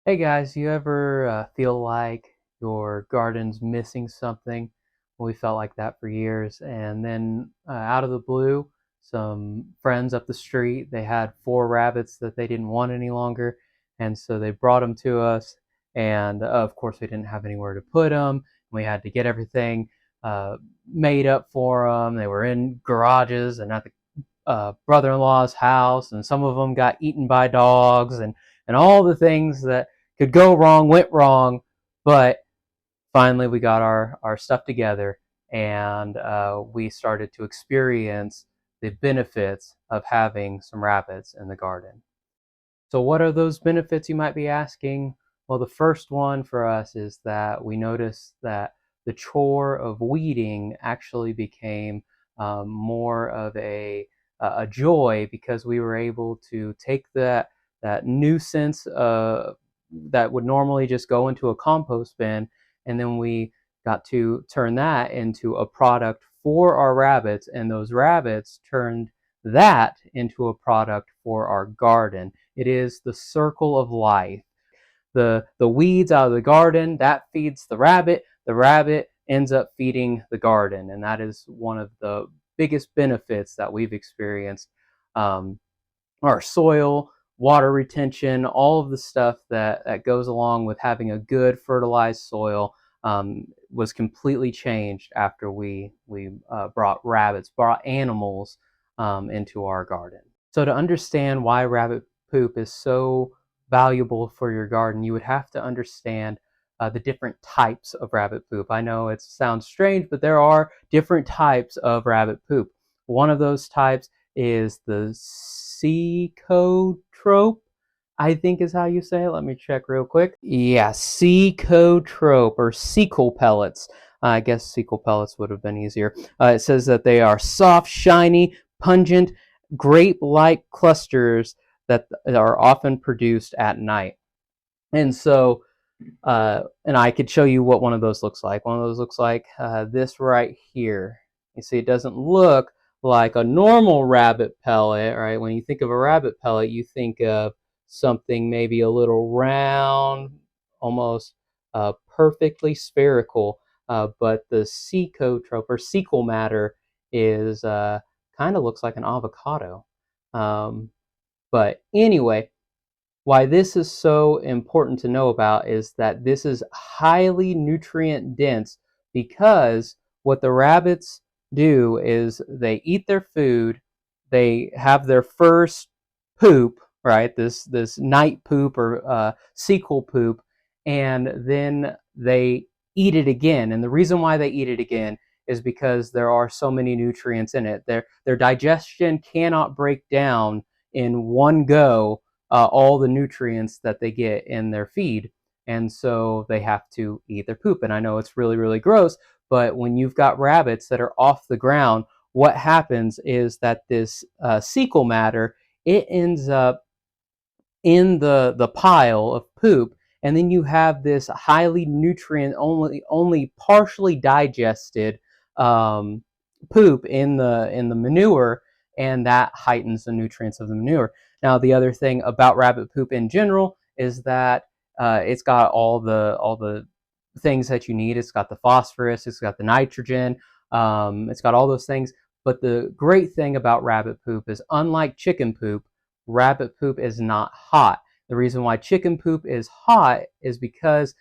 Hey guys, you ever feel like your garden's missing something? Well, we felt like that for years, and then out of the blue, some friends up the street, they had four rabbits that they didn't want any longer, and so they brought them to us, and of course we didn't have anywhere to put them. We had to get everything uh, made up for them. They were in garages and at the brother-in-law's house, and some of them got eaten by dogs, and all the things that could go wrong went wrong. But finally, we got our stuff together, and we started to experience the benefits of having some rabbits in the garden. So, what are those benefits, you might be asking? Well, the first one for us is that we noticed that the chore of weeding actually became more of a joy because we were able to take that nuisance that would normally just go into a compost bin, and then we got to turn that into a product for our rabbits, and those rabbits turned that into a product for our garden. It is the circle of life. The weeds out of the garden, that feeds the rabbit. The rabbit ends up feeding the garden, and that is one of the biggest benefits that we've experienced. Um, our soil, water retention, all of the stuff that goes along with having a good fertilized soil was completely changed after we brought rabbits, brought animals into our garden. So to understand why rabbit poop is so valuable for your garden, you would have to understand the different types of rabbit poop. I know it sounds strange, but there are different types of rabbit poop. One of those types is the cecotrope, I think is how you say it. Let me check real quick. Yeah, cecotrope or cecal pellets. I guess cecal pellets would have been easier. It says that they are soft, shiny, pungent, grape-like clusters that are often produced at night. And so, and I could show you what one of those looks like. One of those looks like this right here. You see, it doesn't look like a normal rabbit pellet, right? When you think of a rabbit pellet, you think of something maybe a little round, almost perfectly spherical. But the cecotrope or cecal matter is kind of looks like an avocado. Um, but anyway, why this is so important to know about is that this is highly nutrient dense because what the rabbits do is they eat their food, they have their first poop, right? This night poop or sequel poop, and then they eat it again. And the reason why they eat it again is because there are so many nutrients in it. Their digestion cannot break down in one go all the nutrients that they get in their feed. And so they have to eat their poop. And I know it's really, really gross, but when you've got rabbits that are off the ground, what happens is that this fecal matter, it ends up in the pile of poop, and then you have this highly nutrient only partially digested um, poop in the manure, and that heightens the nutrients of the manure. Now, the other thing about rabbit poop in general is that it's got all the things that you need. It's got the phosphorus, it's got the nitrogen, it's got all those things. But the great thing about rabbit poop is, unlike chicken poop, rabbit poop is not hot. The reason why chicken poop is hot is because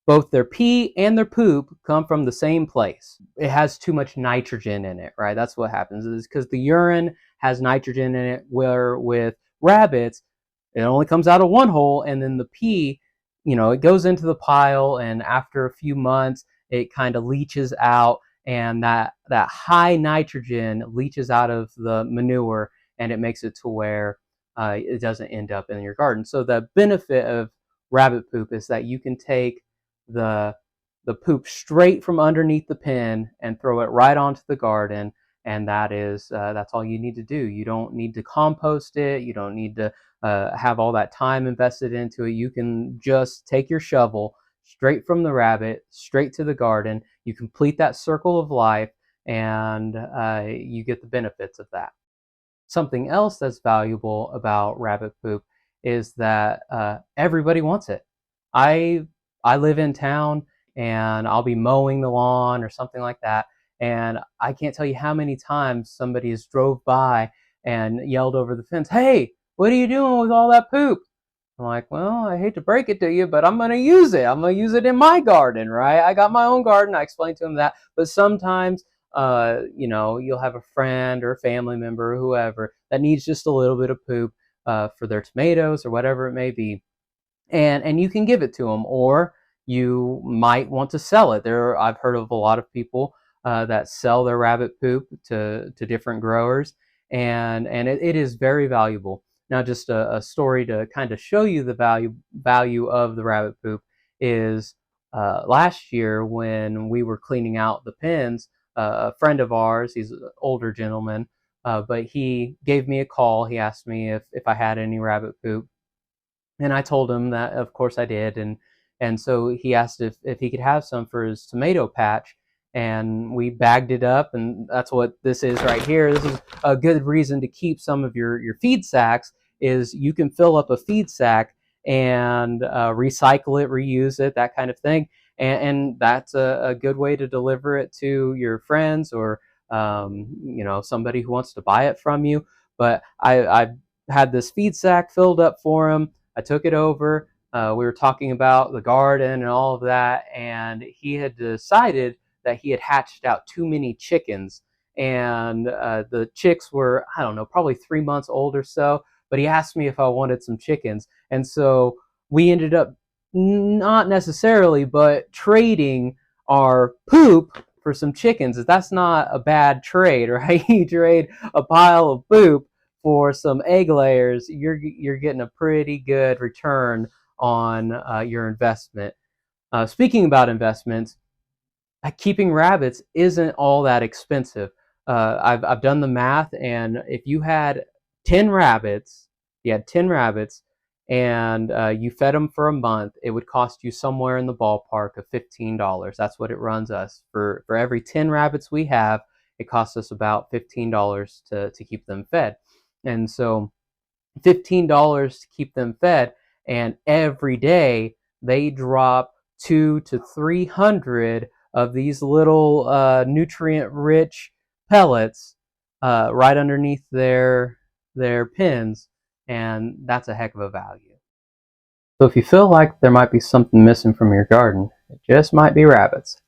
both their pee and their poop come from the same place. It has too much nitrogen in it, right? That's what happens, is because the urine has nitrogen in it, where with rabbits, it only comes out of one hole, and then the pee, it goes into the pile, and after a few months, it kind of leaches out, and that high nitrogen leaches out of the manure, and it makes it to where it doesn't end up in your garden. So the benefit of rabbit poop is that you can take the the poop straight from underneath the pen and throw it right onto the garden, and that's all you need to do. You don't need to compost it. You don't need to have all that time invested into it. You can just take your shovel straight from the rabbit straight to the garden. You complete that circle of life, and you get the benefits of that. Something else that's valuable about rabbit poop is that everybody wants it. I I live in town and I'll be mowing the lawn or something like that, and I can't tell you how many times somebody has drove by and yelled over the fence, "Hey, what are you doing with all that poop?" I'm like, well, I hate to break it to you, but I'm going to use it. I'm going to use it in my garden, right? I got my own garden. I explained to him that. But sometimes, you'll have a friend or a family member or whoever that needs just a little bit of poop for their tomatoes or whatever it may be, and you can give it to them, or you might want to sell it. I've heard of a lot of people that sell their rabbit poop to different growers, and it is very valuable. Now, just a story to kind of show you the value of the rabbit poop is last year when we were cleaning out the pens. A friend of ours, he's an older gentleman, but he gave me a call. He asked me if I had any rabbit poop, and I told him that of course I did, and so he asked if he could have some for his tomato patch, and we bagged it up, and that's what this is right here. This is a good reason to keep some of your feed sacks. Is you can fill up a feed sack and recycle it, reuse it, that kind of thing, and that's a good way to deliver it to your friends or somebody who wants to buy it from you. But I had this feed sack filled up for him. I took it over. We were talking about the garden and all of that, and he had decided that he had hatched out too many chickens, and the chicks were, I don't know, probably 3 months old or so. But he asked me if I wanted some chickens, and so we ended up not necessarily, but trading our poop for some chickens. That's not a bad trade, right? You trade a pile of poop for some egg layers, you're getting a pretty good return on your investment. Speaking about investments, keeping rabbits isn't all that expensive. I've done the math, and if you had 10 rabbits, and you fed them for a month, it would cost you somewhere in the ballpark of $15. That's what it runs us for every 10 rabbits we have. It costs us about $15 to keep them fed, and so $15 to keep them fed, and every day they drop 200 to 300 of these little nutrient-rich pellets right underneath their pens, and that's a heck of a value. So if you feel like there might be something missing from your garden, it just might be rabbits.